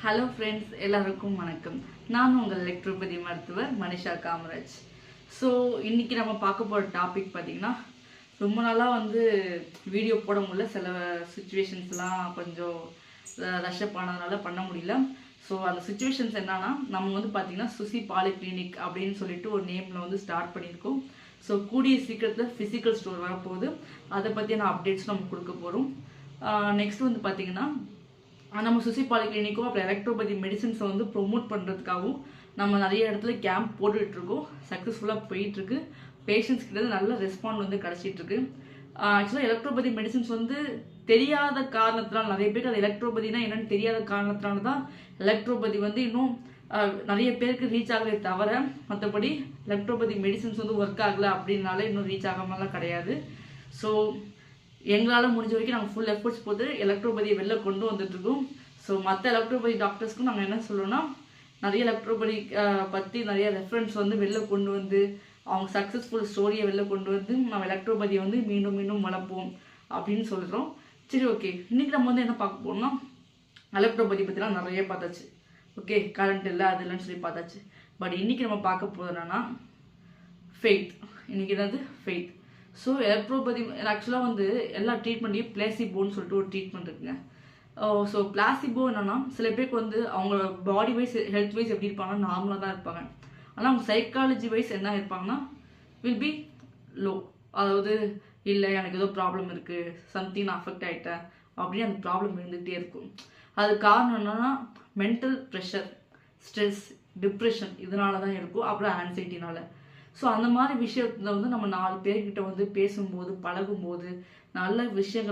Hello friends, எல்லாருக்கும் வணக்கம். நான் உங்கள் எலக்ட்ரோபதி மருத்துவர் மனிஷா காமராஜ். ஸோ இன்றைக்கி நம்ம பார்க்க போகிற டாபிக் பார்த்திங்கன்னா, ரொம்ப நாளாக வீடியோ போட முடியல. சில சுச்சுவேஷன்ஸ்லாம் கொஞ்சம் ரஷ்அப் ஆனதுனால பண்ண முடியல. ஸோ அந்த சுச்சுவேஷன்ஸ் என்னன்னா, நம்ம பார்த்திங்கன்னா சுசி பாலி கிளினிக் அப்படின்னு சொல்லிட்டு ஒரு நேமில் ஸ்டார்ட் பண்ணியிருக்கோம். ஸோ கூடிய சீக்கிரத்தில் ஃபிசிக்கல் ஸ்டோர் வரப்போகுது. அதை பற்றியான அப்டேட்ஸ் நம்ம கொடுக்க போகிறோம். நெக்ஸ்ட் பார்த்திங்கன்னா, நம்ம சுசி பாலி கிளினிக்கும் அப்புறம் எலக்ட்ரோபதி மெடிசன்ஸை ப்ரொமோட் பண்ணுறதுக்காகவும் நம்ம நிறைய இடத்துல கேம்ப் போட்டுட்ருக்கோம். சக்ஸஸ்ஃபுல்லாக போயிட்டுருக்கு. பேஷண்ட்ஸ் கிட்ட நல்ல ரெஸ்பாண்ட் கிடச்சிட்ருக்கு. ஆக்சுவலாக எலக்ட்ரோபதி மெடிசன்ஸ் தெரியாத காரணத்தினால, நிறைய பேருக்கு அது எலக்ட்ரோபதினா என்னென்னு தெரியாத காரணத்தினால தான் எலக்ட்ரோபதி இன்னும் நிறைய பேருக்கு ரீச் ஆகவே தவிர, மற்றபடி எலக்ட்ரோபதி மெடிசன்ஸ் ஒர்க் ஆகலை அப்படின்னால இன்னும் ரீச் ஆகாமலாம் கிடையாது. ஸோ எங்களால் முடிஞ்ச வரைக்கும் நாங்கள் ஃபுல் எஃபர்ட்ஸ் போட்டு எலக்ட்ரோபதியை வெளில கொண்டு வந்துட்டுருக்கோம். ஸோ மற்ற எலக்ட்ரோபதி டாக்டர்ஸ்க்கும் நாங்கள் என்ன சொல்லணும்னா, நிறைய எலக்ட்ரோபதி பற்றி நிறைய ரெஃபரன்ஸ் வெளில கொண்டு வந்து அவங்க சக்ஸஸ்ஃபுல் ஸ்டோரியை வெளில கொண்டு வந்து நம்ம எலக்ட்ரோபதியை மீண்டும் மீண்டும் வளர்ப்போம் அப்படின்னு சொல்கிறோம். சரி, ஓகே. இன்றைக்கி நம்ம என்ன பார்க்க போகிறோம்னா, எலக்ட்ரோபதி பற்றிலாம் நிறைய பார்த்தாச்சு. ஓகே, கரண்ட் இல்லை அது இல்லைன்னு சொல்லி பார்த்தாச்சு. பட் இன்றைக்கி நம்ம பார்க்க போகிறது என்னன்னா, ஃபெய்த். இன்றைக்கி என்னது ஃபெய்த். ஸோ எலக்ட்ரோபதி ஆக்சுவலாக எல்லா ட்ரீட்மெண்ட்டையும் பிளாசிபோன்னு சொல்லிட்டு ஒரு ட்ரீட்மெண்ட் இருக்குங்க. ஸோ பிளாசிபோ என்னன்னா, சில பேருக்கு அவங்க பாடி வைஸ் ஹெல்த் வைஸ் எப்படி இருப்பாங்கன்னா நார்மலாக தான் இருப்பாங்க. ஆனால் அவங்க சைக்காலஜி வைஸ் என்ன இருப்பாங்கன்னா வில் பி லோ. அதாவது இல்லை எனக்கு ஏதோ ப்ராப்ளம் இருக்குது, சம்திங் நான் அஃபெக்ட் ஆகிட்டேன் அப்படின்னு அந்த ப்ராப்ளம் இருந்துகிட்டே இருக்கும். அது காரணம் என்னன்னா மென்டல் ப்ரெஷர், ஸ்ட்ரெஸ், டிப்ரெஷன் இதனால தான் இருக்கும். அப்புறம் ஆன்சைட்டினால. ஸோ அந்த மாதிரி விஷயத்தில் நம்ம 4 பேர்கிட்ட பேசும்போது பழகும்போது நல்ல விஷயங்களை